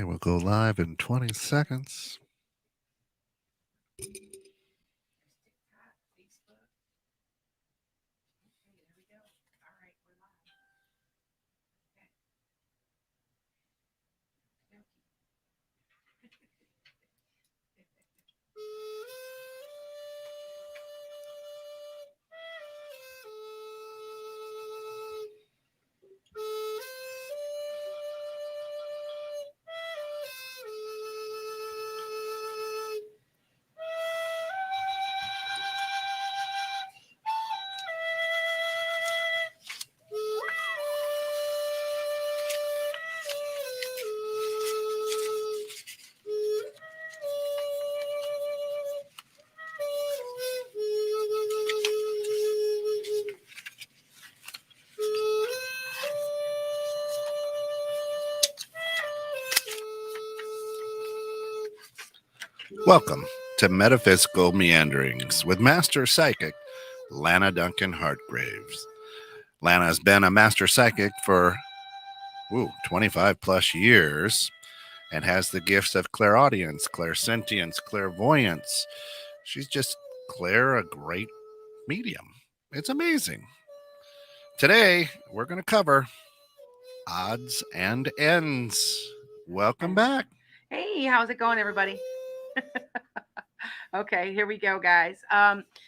Okay, we'll go live in 20 seconds. Welcome to Metaphysical Meanderings with Master Psychic Lana Duncan Hartgraves. Lana has been a Master Psychic for 25 plus years and has the gifts of clairaudience, clairsentience, clairvoyance. She's just a great medium. It's amazing. Today, we're going to cover odds and ends. Welcome back. Hey, how's it going, everybody? Okay, here we go, guys.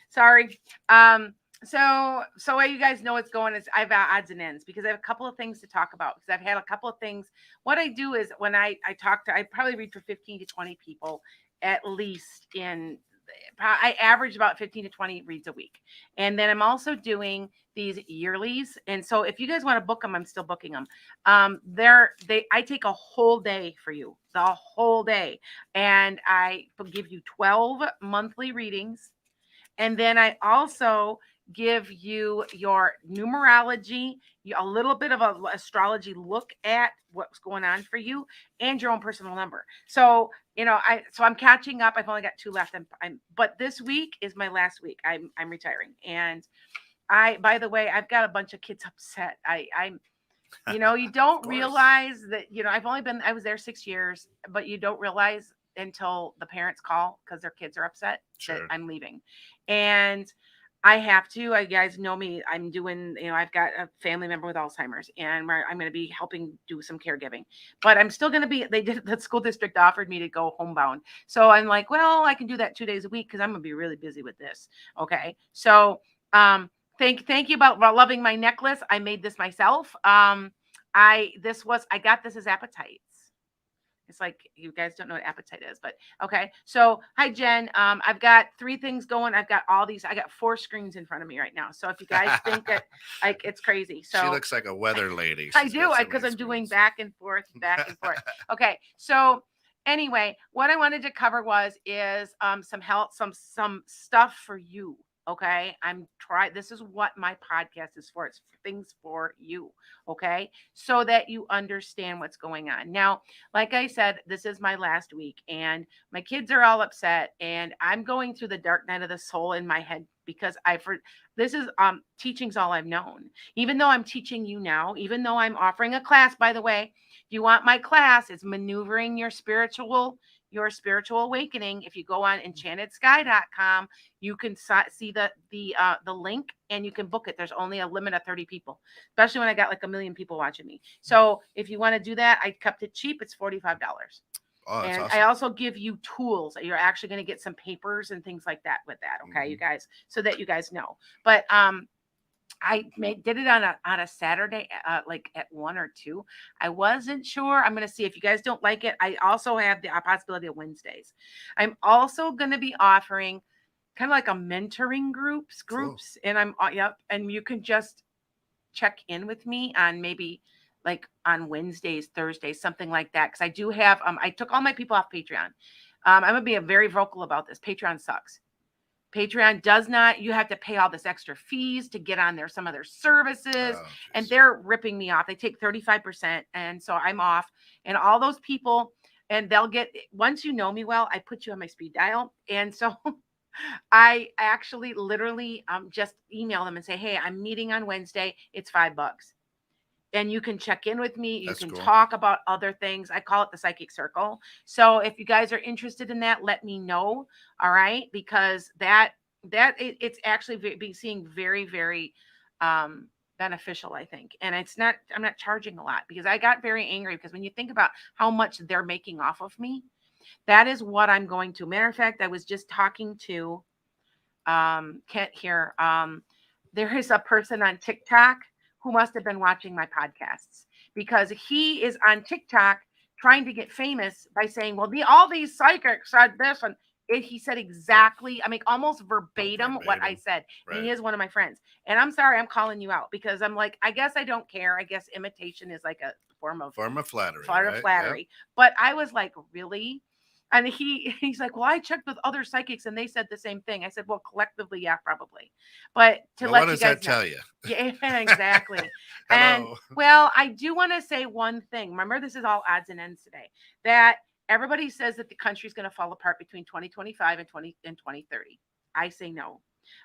Sorry. So you guys know what's going is I've odds and ends because I have a couple of things to talk about because I've had a couple of things. What I do is when I talk to, I probably read for 15 to 20 people at least I average about 15 to 20 reads a week. And then I'm also doing these yearlies. And so if you guys want to book them, I'm still booking them. I take a whole day for you, the whole day. And I give you 12 monthly readings. And then I also give you your numerology, a little bit of an astrology look at what's going on for you and your own personal number. So, I'm catching up. I've only got 2 left. But this week is my last week. I'm retiring. And by the way, I've got a bunch of kids upset. You don't realize that, I was there 6 years, but you don't realize until the parents call because their kids are upset that I'm leaving. And I have to, you guys know me. I'm doing, I've got a family member with Alzheimer's and I'm going to be helping do some caregiving, but I'm still going to be, the school district offered me to go homebound. So I'm like, well, I can do that 2 days a week because I'm going to be really busy with this. Okay. So, thank you about loving my necklace. I made this myself. I got this as appetites. It's like you guys don't know what appetite is, but okay. So hi Jen. I've got 3 things going. I've got all these. I got 4 screens in front of me right now. So if you guys think that like it's crazy, so she looks like a weather lady. I do because I'm doing back and forth, back and forth. Okay, so anyway, what I wanted to cover is some help, some stuff for you. Okay, this is what my podcast is for. It's things for you. Okay, so that you understand what's going on. Now, like I said, this is my last week and my kids are all upset and I'm going through the dark night of the soul in my head because this is teaching's all I've known. Even though I'm teaching you now, even though I'm offering a class, by the way, if you want my class, it's maneuvering your spiritual awakening. If you go on enchantedsky.com, you can see the link and you can book it. There's only a limit of 30 people, especially when I got like 1 million people watching me. So if you want to do that, I kept it cheap. It's $45. Oh, and awesome. I also give you tools. You're actually going to get some papers and things like that with that. Okay, you guys, so that you guys know. But did it on a Saturday, like at 1 or 2. I wasn't sure. I'm going to see if you guys don't like it. I also have the possibility of Wednesdays. I'm also going to be offering kind of like a mentoring groups, Cool. and and you can just check in with me on maybe like on Wednesdays, Thursdays, something like that. Because I do have, I took all my people off Patreon. I'm going to be very vocal about this. Patreon sucks. Patreon does not, you have to pay all this extra fees to get on some of their services, and they're ripping me off. They take 35%. And so I'm off, and all those people, and they'll get, once you know me well, I put you on my speed dial. And so I actually literally just email them and say, hey, I'm meeting on Wednesday. It's $5. and you can check in with me. You That's can cool. talk about other things. I call it the psychic circle. So if you guys are interested in that, let me know. All right. Because it's actually seeing very, very, beneficial, I think. And I'm not charging a lot because I got very angry because when you think about how much they're making off of me, that is what I'm going to. Matter of fact, I was just talking to, Kent here. There is a person on TikTok who must have been watching my podcasts because he is on TikTok trying to get famous by saying, well, all these psychics said this. And he said exactly, I mean, almost verbatim what I said. Right. And he is one of my friends. And I'm sorry, I'm calling you out because I'm like, I guess I don't care. I guess imitation is like a form of flattery. Flattery. Yep. But I was like, really? And he's like, well, I checked with other psychics and they said the same thing. I said, well, collectively, yeah, probably. But to let you guys know. What does that tell you? Yeah, exactly. And well, I do want to say one thing. Remember, this is all odds and ends today. That everybody says that the country's going to fall apart between 2025 and 2030. I say no.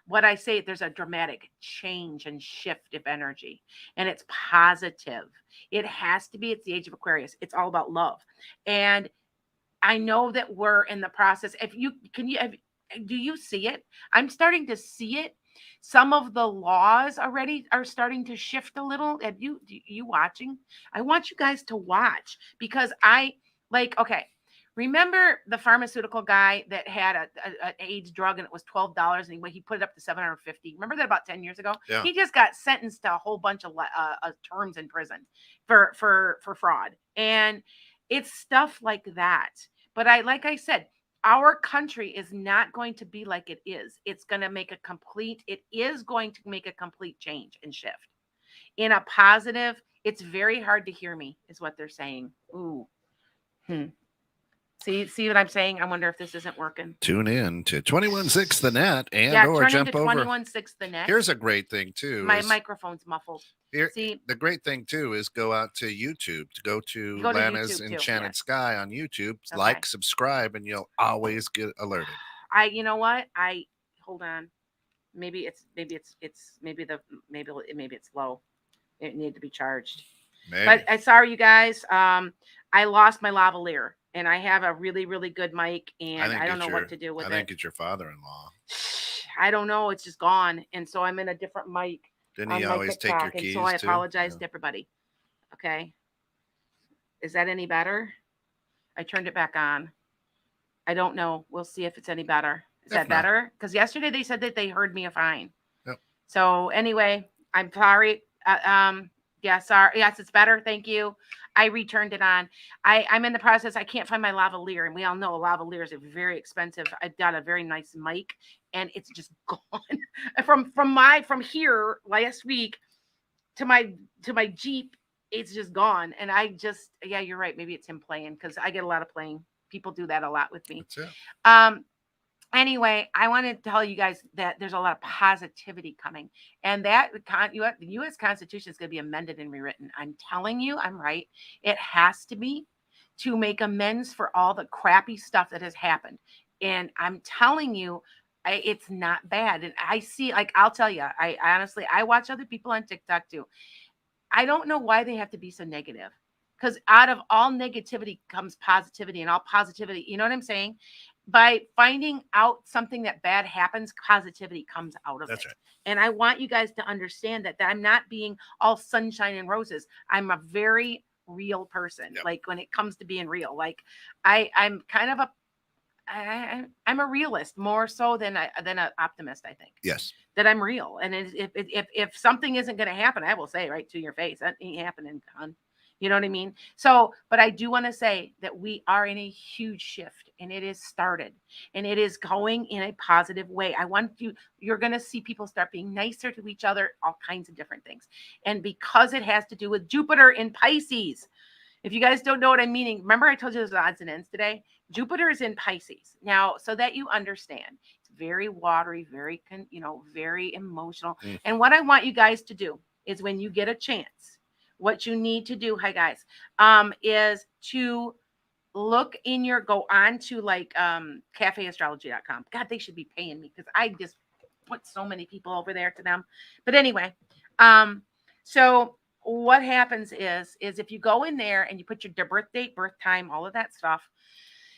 What I say, there's a dramatic change and shift of energy, and it's positive. It has to be. It's the age of Aquarius. It's all about love, and I know that we're in the process. Do you see it? I'm starting to see it. Some of the laws already are starting to shift a little. You watching? I want you guys to watch because okay. Remember the pharmaceutical guy that had an AIDS drug and it was $12 and he put it up to $750. Remember that about 10 years ago? Yeah. He just got sentenced to a whole bunch of terms in prison for fraud. And it's stuff like that. But like I said, our country is not going to be like it is. It is going to make a complete change and shift in a positive. It's very hard to hear me is what they're saying. Ooh. See what I'm saying? I wonder if this isn't working. Tune in to 21.6 The Net or jump over 21.6 The Net. Here's a great thing too. My microphone's muffled. See, the great thing too is go out to YouTube. Go to Lana's Enchanted Sky on YouTube. Okay. Like, subscribe, and you'll always get alerted. You know what? Hold on. Maybe it's low. It needed to be charged. Maybe. But sorry, you guys. I lost my lavalier. And I have a really, really good mic, and I don't know what to do with it. I think it's your father-in-law. I don't know. It's just gone. And so I'm in a different mic. Didn't he always take your keys, so I apologize to everybody. Okay. Is that any better? I turned it back on. I don't know. We'll see if it's any better. Is that better? Because yesterday they said that they heard me fine. Yep. So anyway, I'm sorry. Yeah, sorry. Yes, it's better. Thank you. I returned it on. I'm in the process. I can't find my lavalier, and we all know a lavalier is very expensive. I've got a very nice mic, and it's just gone from here last week to my Jeep. It's just gone, and yeah, you're right. Maybe it's him playing because I get a lot of playing. People do that a lot with me. That's it. Anyway, I want to tell you guys that there's a lot of positivity coming, and that the U.S. Constitution is going to be amended and rewritten. I'm telling you, I'm right. It has to be to make amends for all the crappy stuff that has happened. And I'm telling you, it's not bad. And I see, I'll tell you, I honestly watch other people on TikTok too. I don't know why they have to be so negative. Because out of all negativity comes positivity, and all positivity, you know what I'm saying? By finding out something that bad happens, positivity comes out of it. Right. And I want you guys to understand that I'm not being all sunshine and roses. I'm a very real person. Yep. Like when it comes to being real, like I'm kind of I'm a realist more so than an optimist. I think. Yes. That I'm real, and if something isn't going to happen, I will say right to your face, that ain't happening, hon. You know what I mean? So, but I do want to say that we are in a huge shift, and it is started, and it is going in a positive way. You're going to see people start being nicer to each other, all kinds of different things. And because it has to do with Jupiter in Pisces, if you guys don't know what I'm meaning, remember I told you there's odds and ends today? Jupiter is in Pisces. Now, so that you understand, it's very watery, very, very emotional. Mm. And what I want you guys to do is when you get a chance, what you need to do, hi guys, is to go on to cafeastrology.com. God, they should be paying me because I just put so many people over there to them. But anyway, so what happens is if you go in there and you put your birth date, birth time, all of that stuff,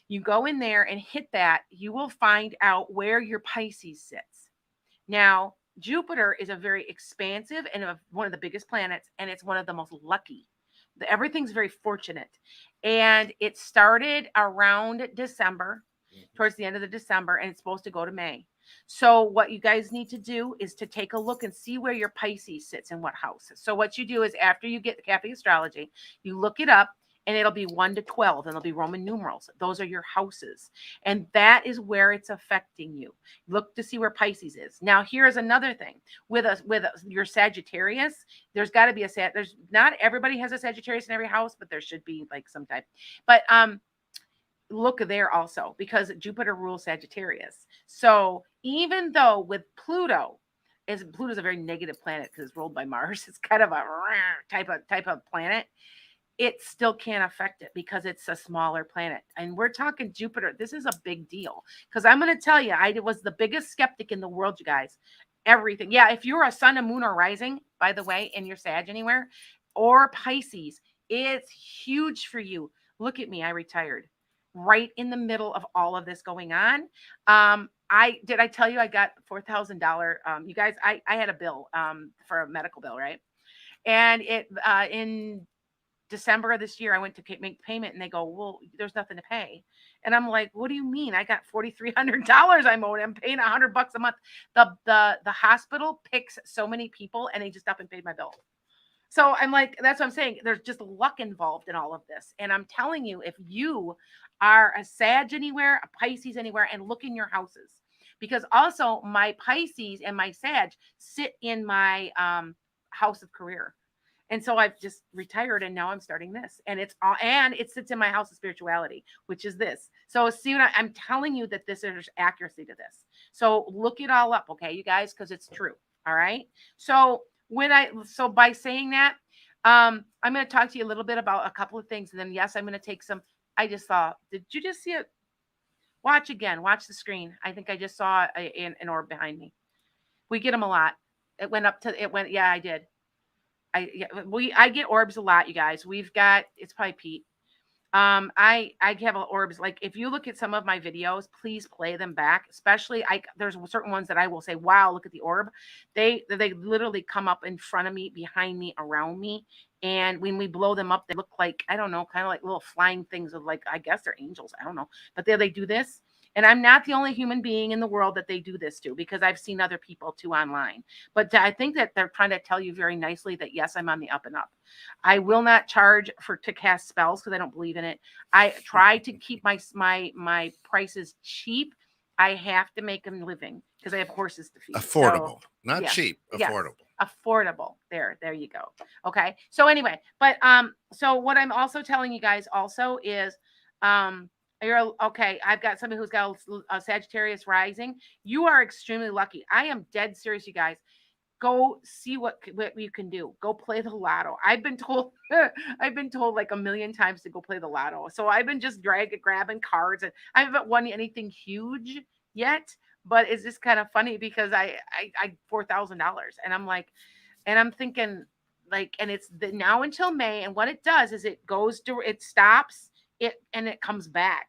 you go in there and hit that, you will find out where your Pisces sits. Now, Jupiter is a very expansive and one of the biggest planets, and it's one of the most lucky. Everything's very fortunate. And it started around December, towards the end of the December, and it's supposed to go to May. So what you guys need to do is to take a look and see where your Pisces sits in what house. So what you do is after you get the Catholic astrology, you look it up, and it'll be 1 to 12, and it'll be Roman numerals. Those are your houses. And that is where it's affecting you. Look to see where Pisces is. Now, here's another thing. With your Sagittarius, there's got to be there's not everybody has a Sagittarius in every house, but there should be like some type. But look there also, because Jupiter rules Sagittarius. So even though with Pluto's a very negative planet because it's ruled by Mars. It's kind of a type of planet. It still can't affect it because it's a smaller planet. And we're talking Jupiter. This is a big deal because I'm going to tell you, I was the biggest skeptic in the world, you guys. Everything. Yeah, if you're a sun and moon or rising, by the way, in your Sag anywhere, or Pisces, it's huge for you. Look at me. I retired right in the middle of all of this going on. I tell you I got $4,000. You guys, I had a bill for a medical bill, right? And it in December of this year, I went to make payment and they go, well, there's nothing to pay. And I'm like, what do you mean? I got $4,300 I'm owed. I'm paying $100 a month. The hospital picks so many people and they just up and paid my bill. So I'm like, that's what I'm saying. There's just luck involved in all of this. And I'm telling you, if you are a Sag anywhere, a Pisces anywhere, and look in your houses, because also my Pisces and my Sag sit in my house of career. And so I've just retired and now I'm starting this. And it sits in my house of spirituality, which is this. So see what I'm telling you, that there's accuracy to this. So look it all up, okay, you guys, because it's true. All right. So by saying that, I'm going to talk to you a little bit about a couple of things. And then yes, I'm going to take some. I just saw, did you just see it? Watch the screen. I think I just saw an orb behind me. We get them a lot. Yeah, I did. I get orbs a lot, you guys. It's probably Pete. I have orbs. Like if you look at some of my videos, please play them back. Especially there's certain ones that I will say, wow, look at the orb. They literally come up in front of me, behind me, around me. And when we blow them up, they look like, I don't know, kind of like little flying things of like, I guess they're angels. I don't know. But they do this. And I'm not the only human being in the world that they do this to, because I've seen other people too online. But I think that they're trying to tell you very nicely that, yes, I'm on the up and up. I will not charge to cast spells because I don't believe in it. I try to keep my prices cheap. I have to make them living because I have horses to feed. Affordable, not cheap, affordable. Yes, affordable. There you go. Okay. So anyway, but so what I'm also telling you guys also is you're okay. I've got somebody who's got a Sagittarius rising. You are extremely lucky. I am dead serious, you guys. Go see what you can do. Go play the lotto. I've been told like a million times to go play the lotto. So I've been just grabbing cards, and I haven't won anything huge yet. But it's just kind of funny because I $4,000, and I'm like, and I'm thinking like, and it's now until May, and what it does is it stops it and it comes back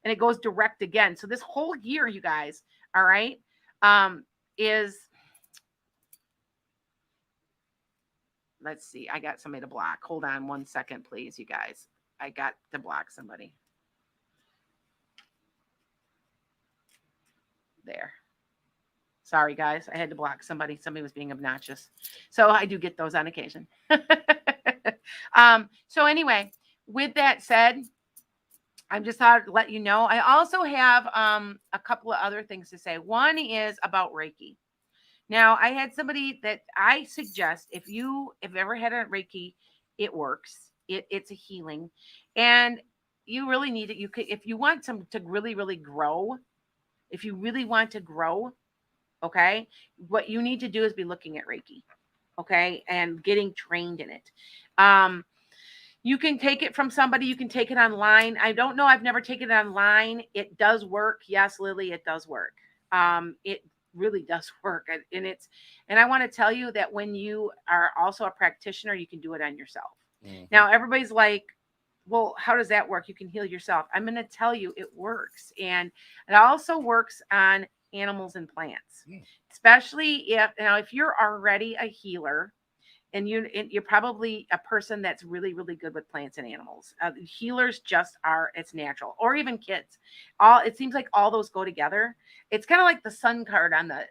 and it goes direct again. So this whole year, you guys, all right, is. Let's see. I got somebody to block. Hold on 1 second, please, you guys. I got to block somebody. There. Sorry, guys. I had to block somebody. Somebody was being obnoxious. So I do get those on occasion. So anyway, with that said, I'm just thought to let you know. I also have a couple of other things to say. One is about Reiki. Now, I had somebody that I suggest if you have ever had a Reiki, it works. It's a healing, and you really need it. You could, if you want to really, really grow. If you really want to grow, okay, what you need to do is be looking at Reiki, okay, and getting trained in it. You can take it from somebody. You can take it online. I don't know. I've never taken it online. It does work. Yes, Lily, it does work. really does work. And I want to tell you that when you are also a practitioner, you can do it on yourself. Now, everybody's like, well, how does that work? You can heal yourself. I'm going to tell you it works. And it also works on animals and plants, especially if you're already a healer and you're probably a person that's really really good with plants and animals. Healers just are, it's natural. Or even kids, all it seems like all those go together. It's kind of like the sun card on the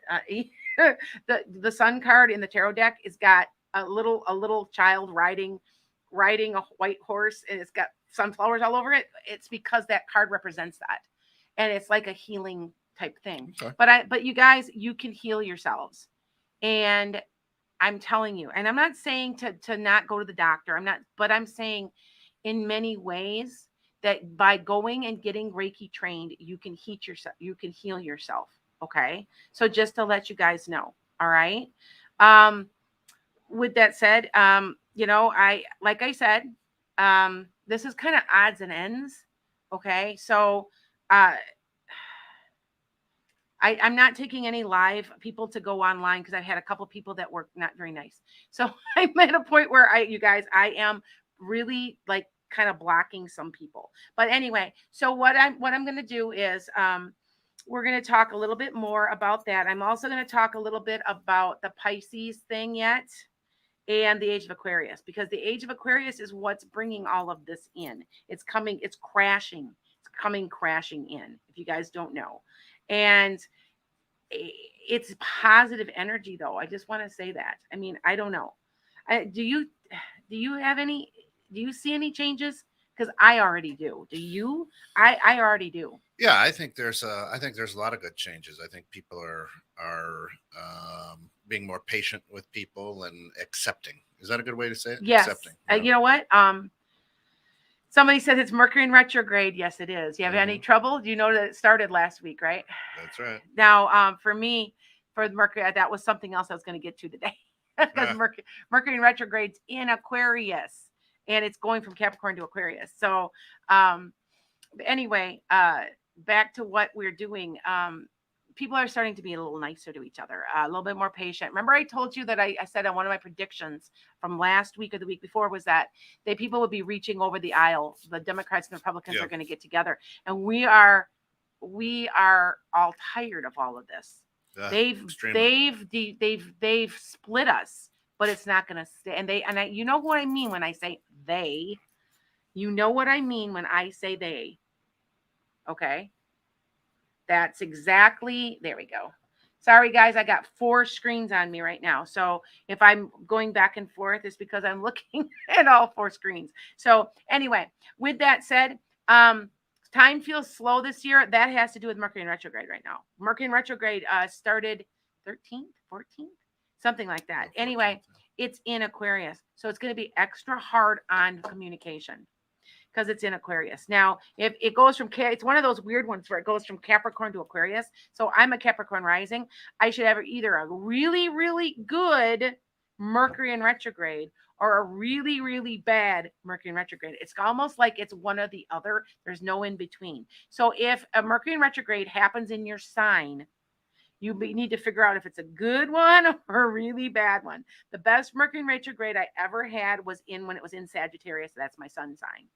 the sun card in the tarot deck is got a little child riding a white horse, and it's got sunflowers all over it. It's because that card represents that, and it's like a healing type thing. Okay. But you guys, you can heal yourselves. And I'm telling you, and I'm not saying to not go to the doctor. But I'm saying in many ways that by going and getting Reiki trained, you can heal yourself. Okay. So just to let you guys know. All right. With that said, like I said, this is kind of odds and ends. Okay. So I'm not taking any live people to go online because I've had a couple of people that were not very nice. So I'm at a point where I am really like kind of blocking some people. But anyway, so what I'm going to do is we're going to talk a little bit more about that. I'm also going to talk a little bit about the Pisces thing yet and the age of Aquarius, because the age of Aquarius is what's bringing all of this in. It's coming crashing in, if you guys don't know. And it's positive energy, though. I just want to say that. I mean, I don't know. Do you see any changes? Because I already do. Do you? I already do. Yeah, I think there's a lot of good changes. I think people are being more patient with people and accepting. Is that a good way to say it? Yes. Accepting. You know what? Somebody says it's Mercury in retrograde. Yes, it is. You have any trouble? Do you know that it started last week, right? That's right. Now, for me, for Mercury, that was something else I was going to get to today. Because Mercury in retrograde's in Aquarius, and it's going from Capricorn to Aquarius. So, anyway, back to what we're doing. People are starting to be a little nicer to each other, a little bit more patient. Remember, I told you that I said on one of my predictions from last week or the week before was that people would be reaching over the aisle. The Democrats and Republicans are going to get together, and we are all tired of all of this. They've split us, but it's not going to stay. And you know what I mean when I say they. You know what I mean when I say they. Okay. That's exactly, there we go. Sorry, guys, I got 4 screens on me right now. So if I'm going back and forth, it's because I'm looking at all 4 screens. So anyway, with that said, time feels slow this year. That has to do with Mercury in retrograde right now. Mercury in retrograde started 13th, 14th, something like that. Anyway, it's in Aquarius. So it's going to be extra hard on communication, because it's in Aquarius. Now, if it goes from, it's one of those weird ones where it goes from Capricorn to Aquarius. So I'm a Capricorn rising. I should have either a really, really good Mercury in retrograde or a really, really bad Mercury in retrograde. It's almost like it's one or the other. There's no in between. So if a Mercury in retrograde happens in your sign, you need to figure out if it's a good one or a really bad one. The best Mercury in retrograde I ever had was when it was in Sagittarius. That's my sun sign.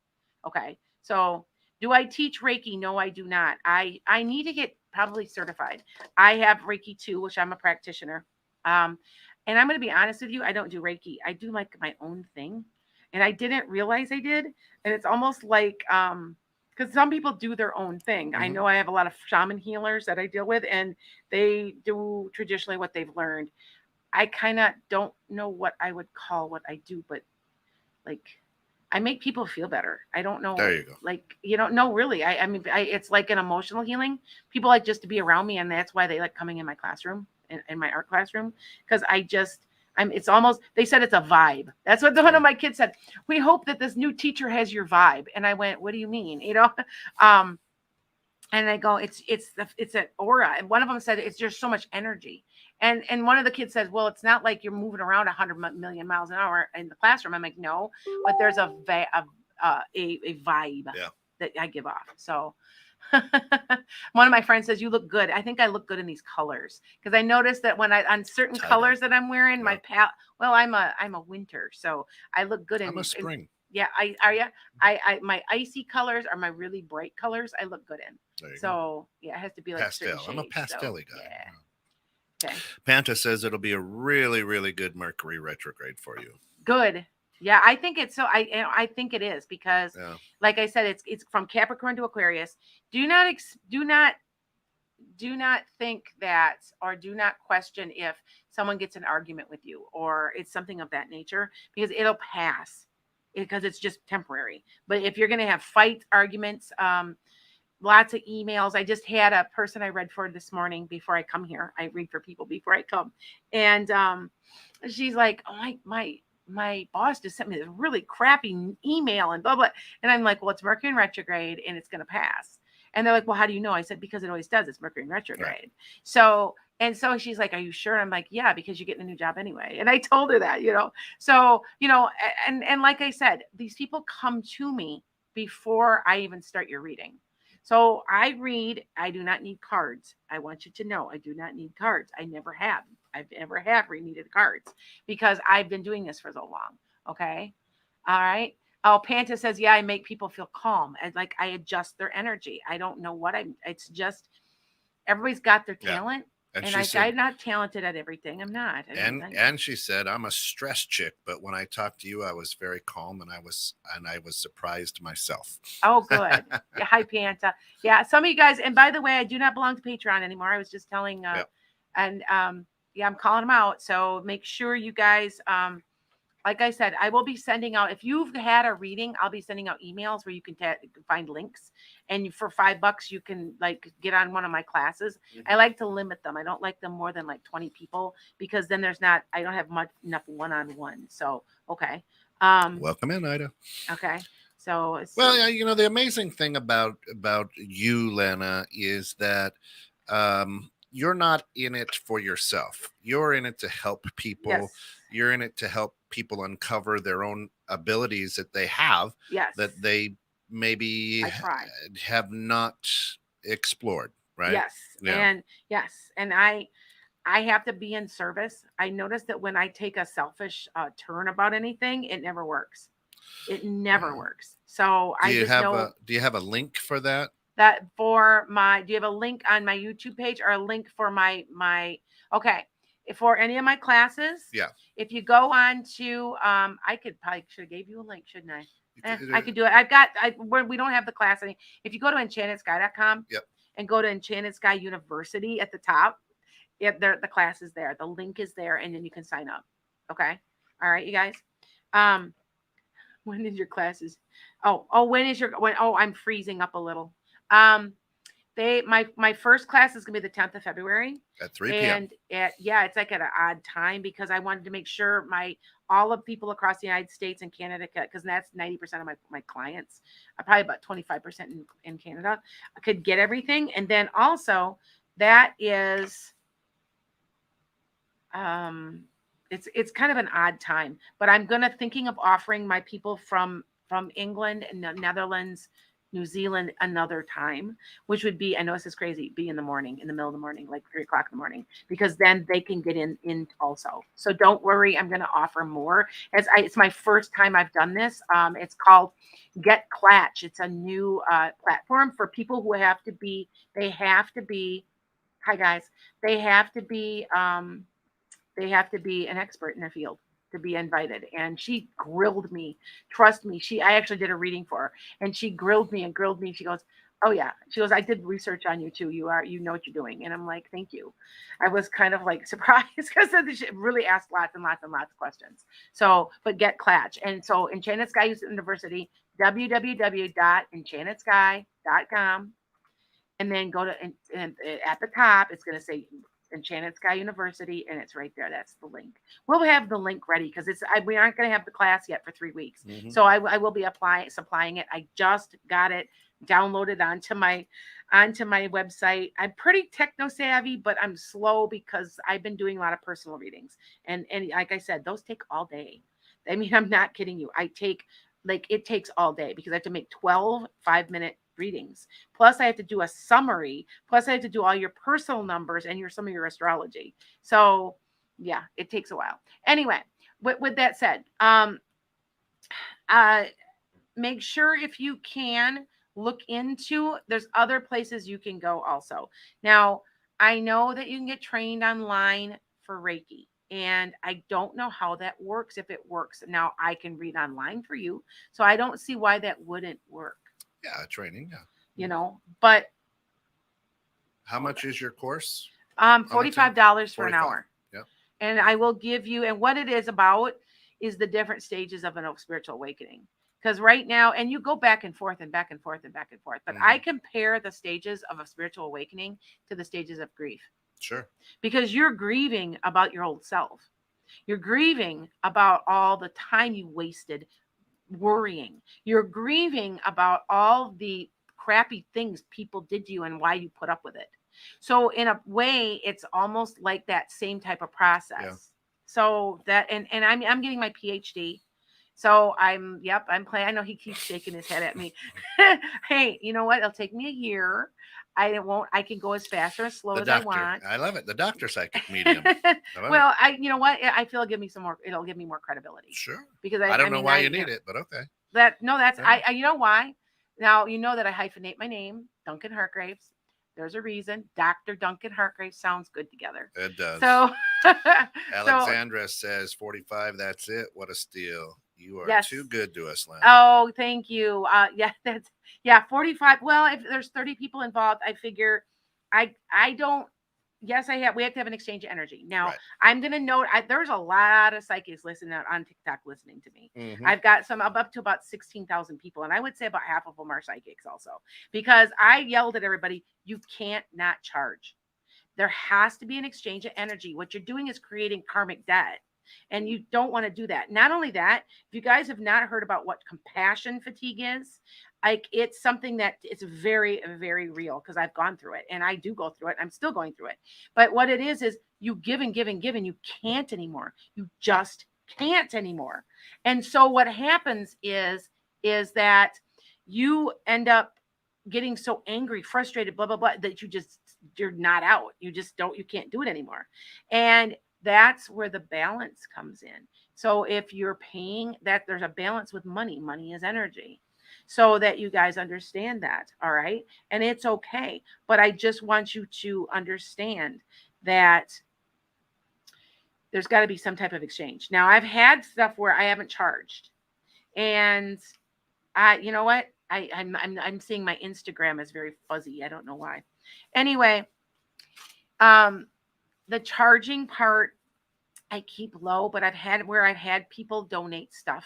Okay. So do I teach Reiki? No, I do not. I need to get probably certified. I have Reiki 2, which I'm a practitioner. And I'm going to be honest with you. I don't do Reiki. I do like my own thing. And I didn't realize I did. And it's almost like, because some people do their own thing. I know I have a lot of shaman healers that I deal with, and they do traditionally what they've learned. I kind of don't know what I would call what I do, but like, I make people feel better. I don't know. There you go. Like, no, really. I mean, it's like an emotional healing. People like just to be around me, and that's why they like coming in my classroom, in my art classroom, because it's almost, they said it's a vibe. That's what one of my kids said. We hope that this new teacher has your vibe. And I went, what do you mean? And I go, it's an aura. And one of them said, it's just so much energy. And one of the kids said, well, it's not like you're moving around 100 million miles an hour in the classroom. I'm like, no, but there's a vibe that I give off. So One of my friends says, you look good. I think I look good in these colors because I noticed that when I on certain Tie-dye. colors that I'm wearing, my Yep. well, I'm a winter, so I look good I'm a in spring. yeah, I are you? I my icy colors are my really bright colors. I look good in. There you go. So yeah, it has to be like certain Pastel. I'm a shades. pastel So guy. yeah. Okay. Panta says it'll be a really, really good Mercury retrograde for you. Good. Yeah, I think it's so. I think it is because, Yeah. like I said, it's from Capricorn to Aquarius. Do not think that, or do not question if someone gets an argument with you or it's something of that nature, because it'll pass because it's just temporary. But if you're going to have fight arguments, lots of emails. I just had a person I read for this morning before I come here. I read for people before I come. And she's like, oh, my boss just sent me this really crappy email and blah blah. And I'm like, well, it's Mercury in retrograde and it's gonna pass. And they're like, well, how do you know? I said, because it always does. It's Mercury in retrograde. Right. So she's like, are you sure? I'm like, yeah, because you're getting a new job anyway. And I told her that, So, and like I said, these people come to me before I even start your reading. So I read, I do not need cards. I want you to know I do not need cards. I never have. I've never have needed cards because I've been doing this for so long. Okay. All right. Oh, Panta says, yeah, I make people feel calm. And like I adjust their energy. I don't know what it's just everybody's got their talent. And I'm not talented at everything. I'm not. And she said, I'm a stress chick, but when I talked to you, I was very calm and I was surprised myself. Oh, good. Yeah, hi, Panta. Yeah, some of you guys, and by the way, I do not belong to Patreon anymore. I was just telling, and yeah, I'm calling them out. So make sure you guys, like I said, I will be sending out, if you've had a reading, I'll be sending out emails where you can find links. And for $5, you can like get on one of my classes. Mm-hmm. I like to limit them. I don't like them more than like 20 people because then I don't have enough one-on-one. So, okay. Welcome in, Ida. Okay. So, well, yeah, the amazing thing about you, Lana, is that you're not in it for yourself. You're in it to help people. Yes. You're in it to help people uncover their own abilities that they have. Yes. That they maybe have not explored. Right. Yes. Yeah. And I have to be in service. I notice that when I take a selfish turn about anything, it never works. It never works. So do you have a link for that? Do you have a link on my YouTube page or a link for my okay. For any of my classes? Yeah. If you go on to I should have gave you a link, shouldn't I? I could do it. We don't have the class. If you go to enchantedsky.com, yep, and go to Enchanted Sky University at the top, the class is there. The link is there, and then you can sign up. Okay. All right, you guys. When is your classes? I'm freezing up a little. My first class is gonna be the 10th of February at 3 p.m. And it's like at an odd time because I wanted to make sure all of people across the United States and Canada, because that's 90% of my clients, probably about 25% in Canada, could get everything. And then also that is it's kind of an odd time, but I'm thinking of offering my people from England and the Netherlands, New Zealand another time, which would be, I know this is crazy, be in the morning, in the middle of the morning, like 3 o'clock in the morning, because then they can get in also. So don't worry, I'm going to offer more. It's my first time I've done this. It's called Get Clatch. It's a new platform for people who hi guys, they have to be an expert in their field to be invited. And she grilled me. Trust me. I actually did a reading for her, and she grilled me. She goes, oh yeah. She goes, I did research on you too. You know what you're doing. And I'm like, thank you. I was kind of like surprised because she really asked lots and lots and lots of questions. So, but Get Clatch. And so Enchanted Sky University, www.enchantedsky.com. And then go to, and at the top, it's going to say Enchanted Sky University, and it's right there. That's the link. We'll have the link ready because we aren't going to have the class yet for 3 weeks. Mm-hmm. So I will be supplying it. I just got it downloaded onto my website. I'm pretty techno savvy, but I'm slow because I've been doing a lot of personal readings. And like I said, those take all day. I mean, I'm not kidding you. It takes all day because I have to make 12 5-minute readings. Plus I have to do a summary. Plus I have to do all your personal numbers and some of your astrology. So yeah, it takes a while. Anyway, with that said, make sure if you can look into, there's other places you can go also. Now, I know that you can get trained online for Reiki, and I don't know how that works, if it works. Now, I can read online for you, so I don't see why that wouldn't work. Yeah, training. Yeah. You know, but how much is your course? $45 for an 45. hour. Yep. And I will give you, and what it is about is the different stages of a spiritual awakening. Because right now, and you go back and forth and back and forth and back and forth, but I compare the stages of a spiritual awakening to the stages of grief. Sure. Because you're grieving about your old self. You're grieving about all the time you wasted worrying. You're grieving about all the crappy things people did to you and why you put up with it. So in a way, it's almost like that same type of process. Yeah. So that, and I'm getting my PhD. So I'm playing. I know he keeps shaking his head at me. Hey, you know what? It'll take me a year. I can go as fast or as slow as I want. I love it. The doctor psychic medium. Well, you know what? I feel it'll give me more credibility. Sure. Because I don't know why you need it, but okay. I you know why? Now, you know that I hyphenate my name, Duncan Hartgraves. There's a reason. Dr. Duncan Hartgraves sounds good together. It does. So Alexandra says 45. That's it. What a steal. You are too good to us, Lana. Oh, thank you. 45. Well, if there's 30 people involved, I figure I don't. Yes, we have to have an exchange of energy. Now, right. I'm going to note, there's a lot of psychics listening on TikTok listening to me. Mm-hmm. I've got I'm up to about 16,000 people. And I would say about half of them are psychics also. Because I yelled at everybody, you can't not charge. There has to be an exchange of energy. What you're doing is creating karmic debt. And you don't want to do that. Not only that, if you guys have not heard about what compassion fatigue is, like it's something that it's very, very real because I've gone through it and I do go through it. I'm still going through it. But what it is you give and give and give and you can't anymore. You just can't anymore. And so what happens is that you end up getting so angry, frustrated, blah, blah, blah, that you're not out. You can't do it anymore. And that's where the balance comes in. So if you're paying that, there's a balance with money. Money is energy. So that you guys understand that. All right. And it's okay. But I just want you to understand that there's got to be some type of exchange. Now, I've had stuff where I haven't charged. And you know what? I'm seeing my Instagram is very fuzzy. I don't know why. Anyway, the charging part I keep low, but I've had people donate stuff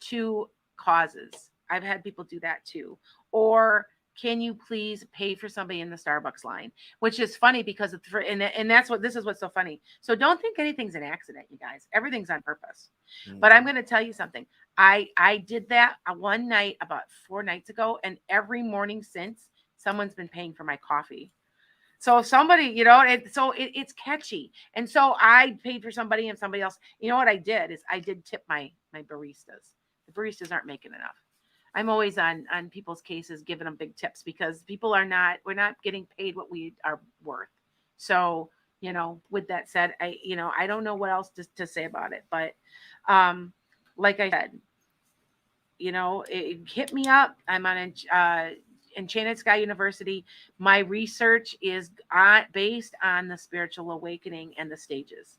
to causes. I've had people do that too. Or can you please pay for somebody in the Starbucks line? Which is funny because this is what's so funny. So don't think anything's an accident, you guys. Everything's on purpose. Mm-hmm. But I'm going to tell you something. I did that one night about 4 nights ago, and every morning since, someone's been paying for my coffee. So somebody, it's catchy. And so I paid for somebody and somebody else. You know what I did is I did tip my baristas. The baristas aren't making enough. I'm always on people's cases, giving them big tips because we're not getting paid what we are worth. So, with that said, I don't know what else to say about it, but, like I said, hit me up. I'm on, Enchanted Sky University. My research is based on the spiritual awakening and the stages.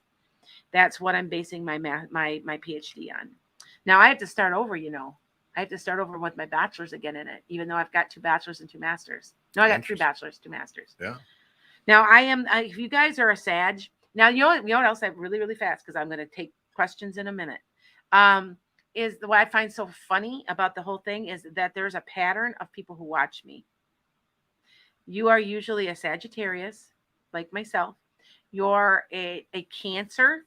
That's what I'm basing my PhD on. Now I have to start over, I have to start over with my bachelor's again in it, even though I've got 2 bachelors and 2 masters. No, I got 3 bachelors, 2 masters. Yeah. Now if you guys are a Sag, now you know what else I have really, really fast, because I'm going to take questions in a minute. Is what I find so funny about the whole thing is that there's a pattern of people who watch me. You are usually a Sagittarius, like myself. You're a Cancer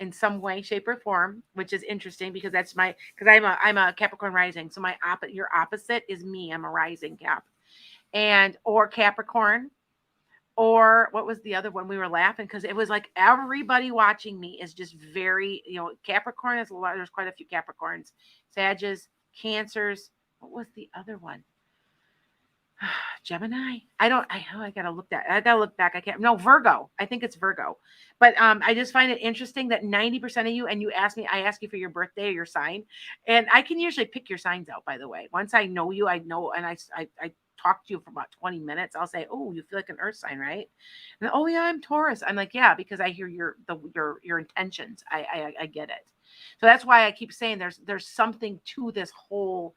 in some way, shape, or form, which is interesting because I'm a Capricorn rising. So your opposite is me. I'm a rising Cap, or Capricorn. Or what was the other one? We were laughing because it was like everybody watching me is just very, Capricorn is a lot. There's quite a few Capricorns, Sages, Cancers. What was the other one? Gemini. I gotta look that. I gotta look back. I can't. No, Virgo. I think it's Virgo. But I just find it interesting that 90% of you, and I ask you for your birthday or your sign, and I can usually pick your signs out. By the way, once I know you, I know, and I talk to you for about 20 minutes. I'll say, oh, you feel like an Earth sign, right? And oh yeah, I'm Taurus. I'm like, yeah, because I hear your intentions. I get it. So that's why I keep saying there's something to this whole.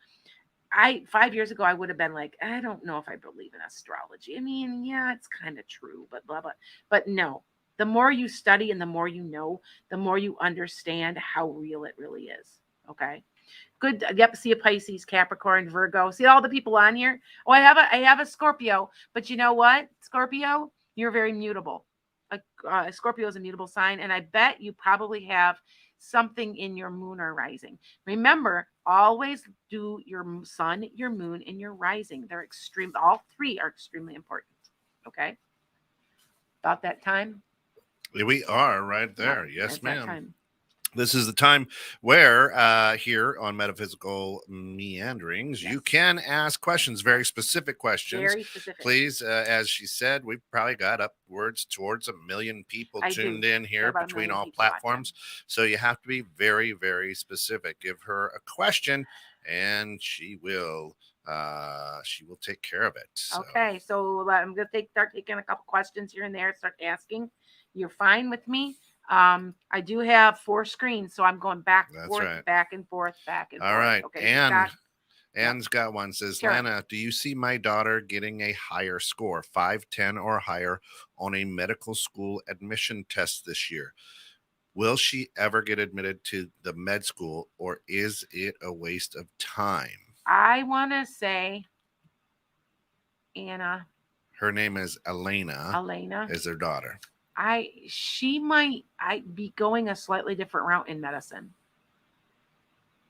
5 years ago I would have been like, I don't know if I believe in astrology. I mean, yeah, it's kind of true, but blah blah. But no, the more you study and the more you know, the more you understand how real it really is. Okay. Good. Yep. See a Pisces, Capricorn, Virgo. See all the people on here. Oh, I have a Scorpio, but you know what, Scorpio, you're very mutable. Scorpio is a mutable sign, and I bet you probably have something in your moon or rising. Remember, always do your sun, your moon, and your rising. They're extreme. All three are extremely important. Okay. About that time. We are right Yeah, there. Yes, it's that ma'am. time. This is the time where here on Metaphysical Meanderings, you Yes. can ask questions, very specific questions. Very specific. Please, as she said, we've probably got upwards towards 1 million people I do. tuned in Got here about a between million all people watching. platforms. So you have to be very, very specific. Give her a question and she will take care of it. So. Okay, so I'm gonna start taking a couple questions here and there. Start asking. You're fine with me. I do have 4 screens, so I'm going back and That's forth, right. back and forth, back and All forth. right. Okay, And Yep. Ann's got one. Says, Sure. Lana, do you see my daughter getting a higher score, 510 or higher, on a medical school admission test this year? Will she ever get admitted to the med school, or is it a waste of time? I want to say Anna, Her name is Elena, Elena. is their daughter. She might be going a slightly different route in medicine.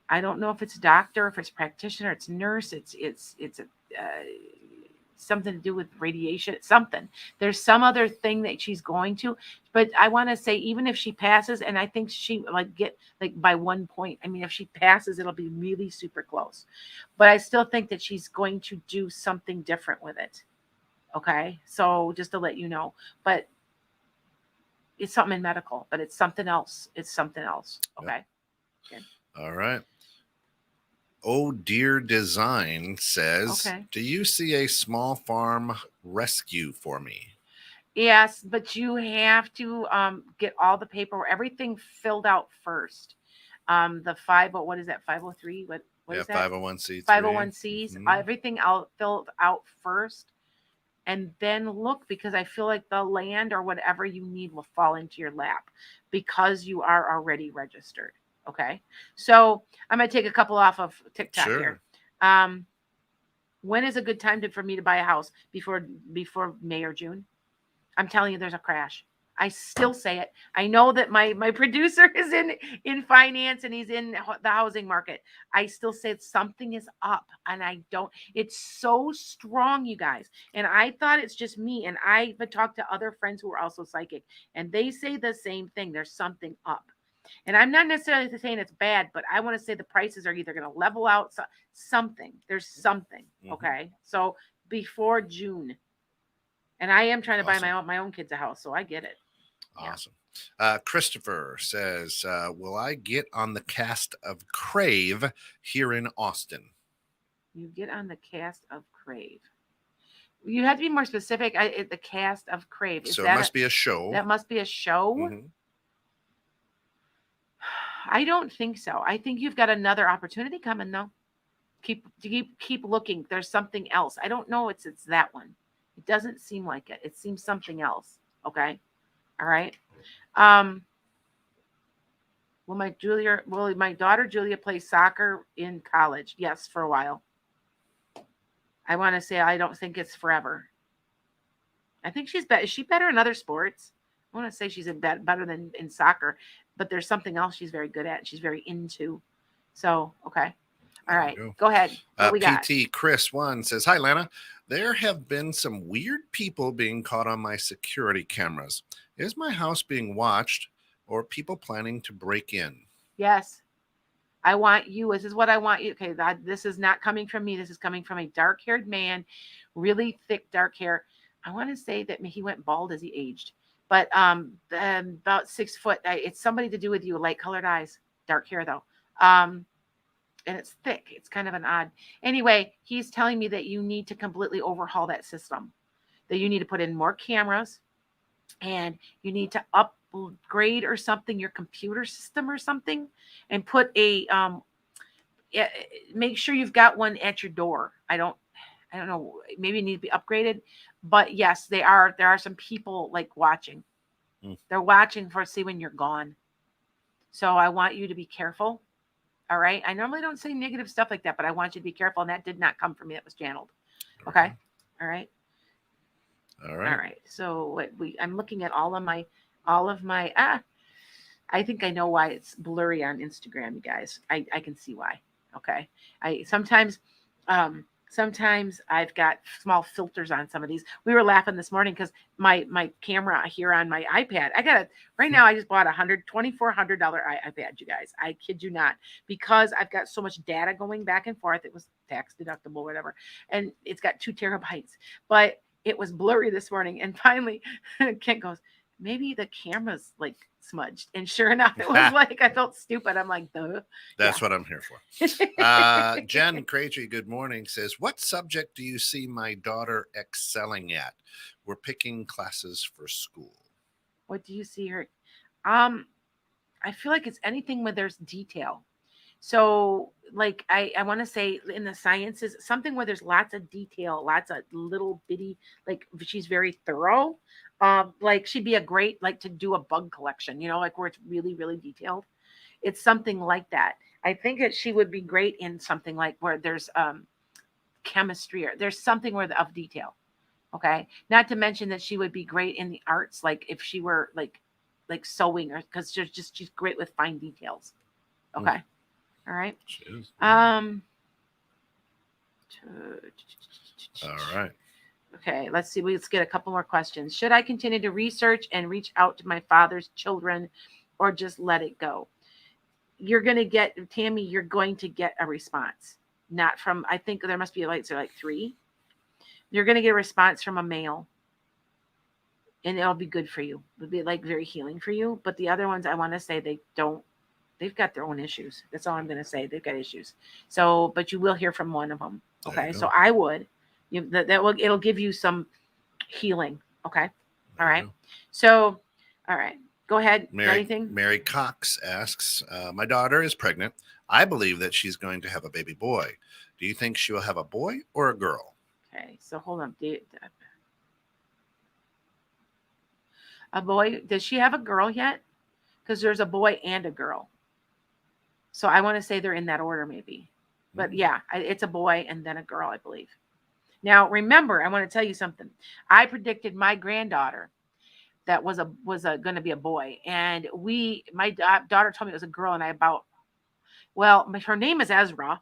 I don't know if it's doctor, if it's practitioner, it's nurse, it's a something to do with radiation, something. There's some other thing that she's going to, but I want to say even if she passes, and I think she get by 1 point. I mean, if she passes, it'll be really super close. But I still think that she's going to do something different with it. Okay, so just to let you know, but it's something in medical, but it's something else. It's something else. Okay. Yep. All right. Oh Dear Design says, Okay. do you see a small farm rescue for me? Yes, but you have to get all the paperwork, everything filled out first. The what is that? 503? What is that? 501c3. 501Cs. Mhm. Everything out filled out first, and then look, because I feel like the land or whatever you need will fall into your lap because you are already registered. Okay, so I'm gonna take a couple off of TikTok Sure. here. When is a good time for me to buy a house? Before May or June? I'm telling you, there's a crash. I still say it. I know that my producer is in finance and he's in the housing market. I still say something is up, and I don't. It's so strong, you guys. And I thought it's just me. And I've talked to other friends who are also psychic, and they say the same thing. There's something up. And I'm not necessarily saying it's bad, but I want to say the prices are either going to level out. Something. There's something. Okay. So before June. And I am trying to buy my own kids a house, so I get it. Awesome. Christopher says, will I get on the cast of Crave here in Austin? You get on the cast of Crave. You have to be more specific. The cast of Crave. So it must be a show. That must be a show. Mm-hmm. I don't think so. I think you've got another opportunity coming though. Keep looking. There's something else. I don't know. It's that one. It doesn't seem like it. It seems something else. Okay. All right. Will my daughter Julia play soccer in college? Yes, for a while. I want to say I don't think it's forever. I think she's better. Is she better in other sports? I want to say she's better than in soccer, but there's something else she's very good at and she's very into. So, okay. All right. Go ahead. What we got? PT Chris 1 says, hi, Lana. There have been some weird people being caught on my security cameras. Is my house being watched or people planning to break in? Yes. I want you. This is what I want you. Okay, this is not coming from me. This is coming from a dark-haired man, really thick dark hair. I want to say that he went bald as he aged, but about 6 foot. It's somebody to do with you, light-colored eyes, dark hair though. And it's thick. It's kind of an odd. Anyway, he's telling me that you need to completely overhaul that system. That you need to put in more cameras, and you need to upgrade or something your computer system or something, and put a make sure you've got one at your door. I don't know. Maybe it needs to be upgraded, but yes, there are some people like watching. They're watching for see when you're gone. So I want you to be careful. All right. I normally don't say negative stuff like that, but I want you to be careful. And that did not come from me. That was channeled. Okay. All right. All right. All right. So I'm looking at all of my, I think I know why it's blurry on Instagram, you guys. I can see why. Okay. Sometimes I've got small filters on some of these. We were laughing this morning because my camera here on my iPad, right now I just bought a $2,400 iPad, you guys. I kid you not, because I've got so much data going back and forth. It was tax deductible, whatever. And it's got 2 terabytes, but it was blurry this morning. And finally Kent goes, maybe the camera's like smudged. And sure enough, it was like, I felt stupid. I'm like, duh. That's what I'm here for. Jen Krejci, good morning, says, what subject do you see my daughter excelling at? We're picking classes for school. What do you see her? I feel like it's anything where there's detail. So like I want to say in the sciences, something where there's lots of detail, lots of little bitty, like she's very thorough. Like she'd be a great, like to do a bug collection, like where it's really, really detailed. It's something like that. I think that she would be great in something like where there's chemistry, or there's something where of detail. Okay. Not to mention that she would be great in the arts. Like if she were like sewing, or because she's great with fine details. Okay. All right. All right. Okay, let's see. Let's get a couple more questions. Should I continue to research and reach out to my father's children, or just let it go? You're going to get, Tammy, you're going to get a response. Not from, I think there must be like 3. You're going to get a response from a male. And it'll be good for you. It'll be like very healing for you. But the other ones, I want to say they've got their own issues. That's all I'm going to say. They've got issues. So, but you will hear from one of them. Okay. So I would, it'll give you some healing. Okay. All right. So, all right. Go ahead. Anything? Mary Cox asks, my daughter is pregnant. I believe that she's going to have a baby boy. Do you think she will have a boy or a girl? Okay. So hold on. A boy. Does she have a girl yet? Because there's a boy and a girl. So I want to say they're in that order maybe. But yeah, it's a boy and then a girl, I believe. Now, remember, I want to tell you something. I predicted my granddaughter that was going to be a boy. And my daughter told me it was a girl, and her name is Ezra.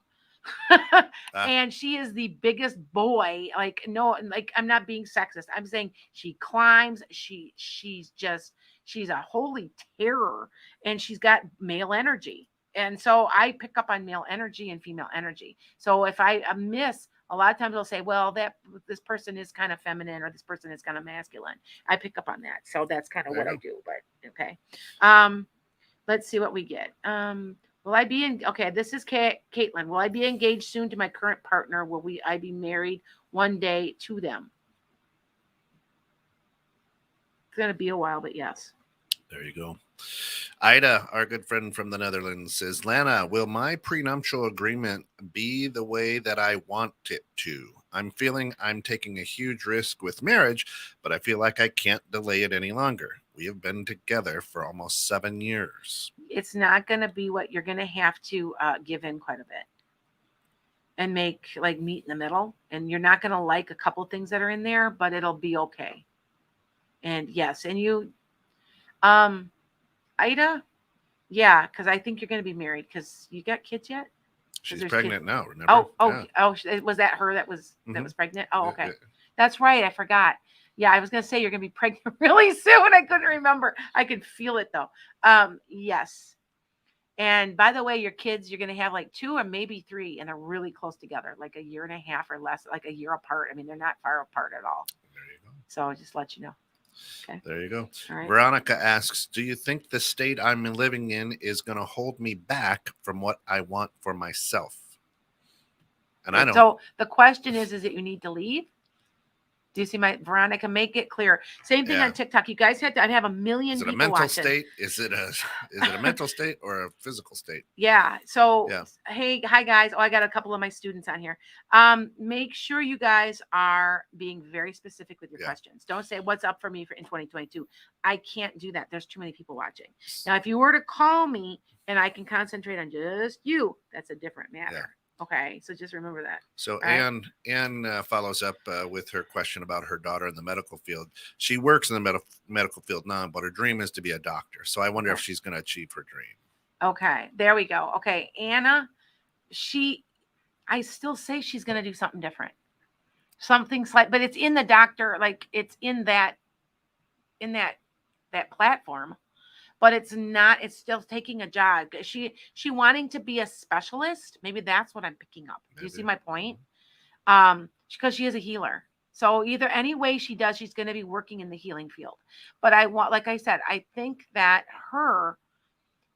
And she is the biggest boy. Like, no, like I'm not being sexist. I'm saying she climbs. She's a holy terror, and she's got male energy. And so I pick up on male energy and female energy. So if I miss, a lot of times they'll say, well, this person is kind of feminine, or this person is kind of masculine. I pick up on that. So that's kind of what I do. But okay. Let's see what we get. Will I be okay, this is Caitlin. Will I be engaged soon to my current partner? Will I be married one day to them? It's going to be a while, but yes. There you go. Ida, our good friend from the Netherlands, says, Lana, will my prenuptial agreement be the way that I want it to? I'm feeling I'm taking a huge risk with marriage, but I feel like I can't delay it any longer. We have been together for almost 7 years. It's not going to be what you're going to have to give in quite a bit and meet in the middle. And you're not going to like a couple things that are in there, but it'll be okay. And yes, and you, Ida, yeah, because I think you're going to be married, because you got kids yet? She's pregnant now, remember? Oh, was that her that was pregnant? Oh, okay. That's right. I forgot. Yeah, I was going to say you're going to be pregnant really soon. I couldn't remember. I could feel it though. Yes. And by the way, your kids, you're going to have like 2 or maybe 3, and they're really close together, like a year and a half or less, like a year apart. I mean, they're not far apart at all. There you go. So I'll just let you know. Okay. There you go. All right. Veronica asks, do you think the state I'm living in is going to hold me back from what I want for myself? And I don't. So the question is it you need to leave? Do you see my Veronica? Make it clear. Same thing Yeah. on TikTok. You guys had to. I'd have a million Is it a people mental watching. state? Is it a mental state or a physical state? Yeah. So Yeah. hey, hi guys. Oh, I got a couple of my students on here. Make sure you guys are being very specific with your Yeah. questions. Don't say what's up for me in 2022. I can't do that. There's too many people watching. Now, if you were to call me and I can concentrate on just you, that's a different matter. Yeah. Okay, so just remember that. So Right. Anne follows up with her question about her daughter in the medical field. She works in the medical field now, but her dream is to be a doctor. So I wonder if she's going to achieve her dream. Okay, there we go. Okay, Anna, I still say she's going to do something different. Something slight, but it's in the doctor, like it's in that platform. But it's not, it's still taking a job. She wanting to be a specialist. Maybe that's what I'm picking up. Do you see my point? Because she is a healer. So either any way she does, she's going to be working in the healing field. But like I said, I think that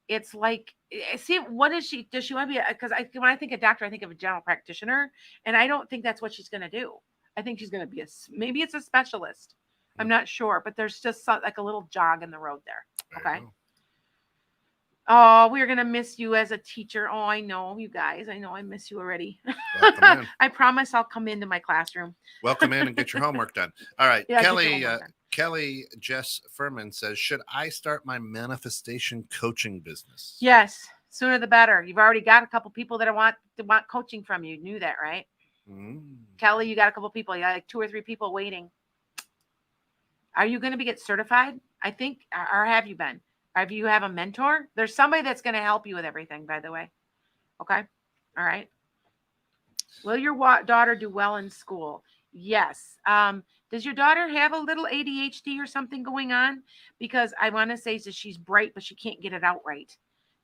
it's like, see, what is she? Does she want to be? Because when I think of doctor, I think of a general practitioner, and I don't think that's what she's going to do. I think she's going to be maybe it's a specialist. I'm not sure, but there's just like a little jog in the road there. Okay. Oh, we're going to miss you as a teacher. Oh, I know, you guys. I know I miss you already. I promise I'll come into my classroom. Welcome in and get your homework done. All right. Yeah, Kelly Jess Furman says, should I start my manifestation coaching business? Yes. Sooner the better. You've already got a couple people that want coaching from you. You knew that, right? Kelly, you got a couple people. You got like 2 or 3 people waiting. Are you going to get certified? I think, or have you been? If you have a mentor, there's somebody that's going to help you with everything, by the way. Okay. All right. Will your daughter do well in school? Yes. Does your daughter have a little ADHD or something going on? Because I want to say that she's bright, but she can't get it out right.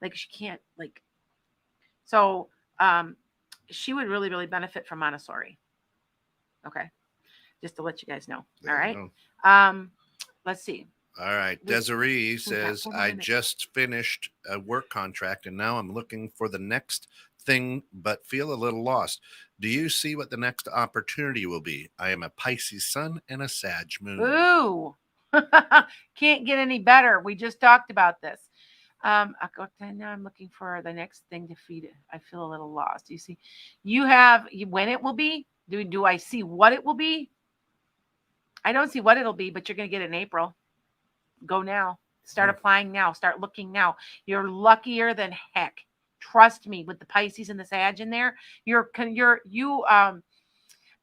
Like she can't so she would really, really benefit from Montessori. Okay. Just to let you guys know. All right. Let's see. All right. Desiree says, I just finished a work contract and now I'm looking for the next thing, but feel a little lost. Do you see what the next opportunity will be? I am a Pisces sun and a Sag moon. Ooh, can't get any better. We just talked about this. Now I'm looking for the next thing to feed it. I feel a little lost. You see, you have when it will be. Do I see what it will be? I don't see what it'll be, but you're going to get it in April. Go now. Start applying now. Start looking now. You're luckier than heck. Trust me, with the Pisces and the Sag in there,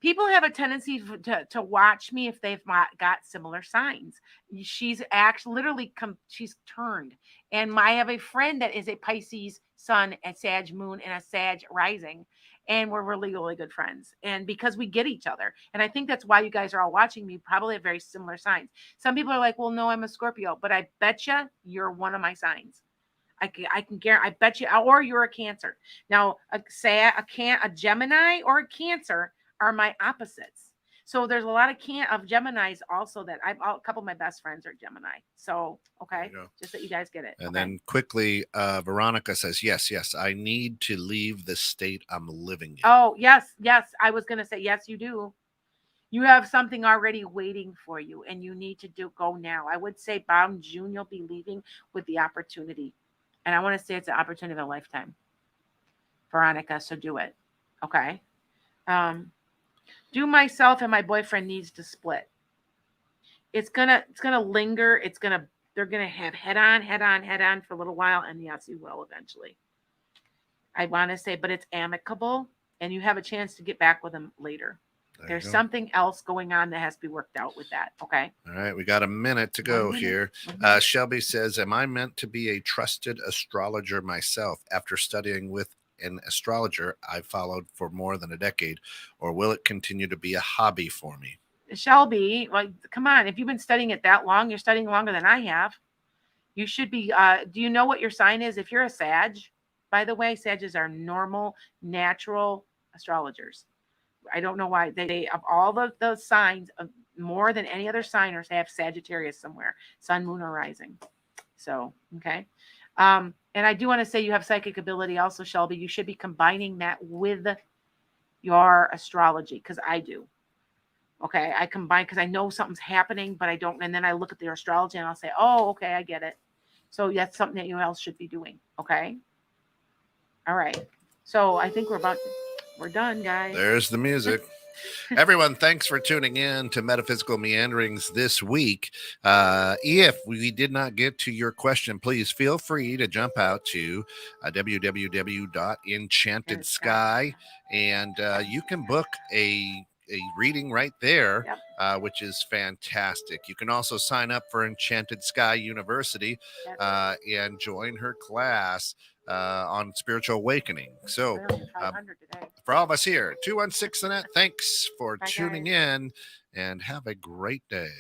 people have a tendency to watch me if they've got similar signs. She's actually literally she's turned. And I have a friend that is a Pisces sun, a Sag moon, and a Sag rising. And we're really, really good friends. And because we get each other. And I think that's why you guys are all watching me, probably have very similar signs. Some people are like, well, no, I'm a Scorpio. But I bet you you're one of my signs. I can guarantee, I bet you, or you're a Cancer. Now, a Gemini or a Cancer are my opposites. So there's a lot of Geminis also that a couple of my best friends are Gemini. So, okay, just that you guys get it. And then quickly, Veronica says, yes, I need to leave the state I'm living in. Oh, yes. I was going to say, yes, you do. You have something already waiting for you and you need to go now. I would say by June, you'll be leaving with the opportunity. And I want to say it's an opportunity of a lifetime, Veronica. So do it. Okay. Do myself and my boyfriend needs to split. It's gonna linger. They're gonna have head on for a little while, and yes, you will eventually. I want to say, but it's amicable, and you have a chance to get back with them later. There's something else going on that has to be worked out with that. Okay. All right. We got a minute to go here. Shelby says, am I meant to be a trusted astrologer myself after studying with an astrologer I followed for more than a decade, or will it continue to be a hobby for me? Shelby, come on. If you've been studying it that long, you're studying longer than I have. You should be. Do you know what your sign is? If you're a Sag, by the way, Sages are normal, natural astrologers. I don't know why they of all the signs of more than any other signers have Sagittarius somewhere, Sun, Moon, or Rising. So okay, and I do want to say you have psychic ability also, Shelby. You should be combining that with your astrology because I do. Okay, I combine because I know something's happening, but I don't, and then I look at their astrology and I'll say, oh, okay, I get it. So that's something that you else should be doing. Okay. All right. So I think we're done, guys. There's the music. Everyone, thanks for tuning in to Metaphysical Meanderings this week. If we did not get to your question, please feel free to jump out to www.enchantedsky, and you can book a reading right there, Yep. which is fantastic. You can also sign up for Enchanted Sky University and join her class on spiritual awakening. So, 500 today. for all of us here, 216 Annette, thanks for Bye, tuning guys. in and have a great day.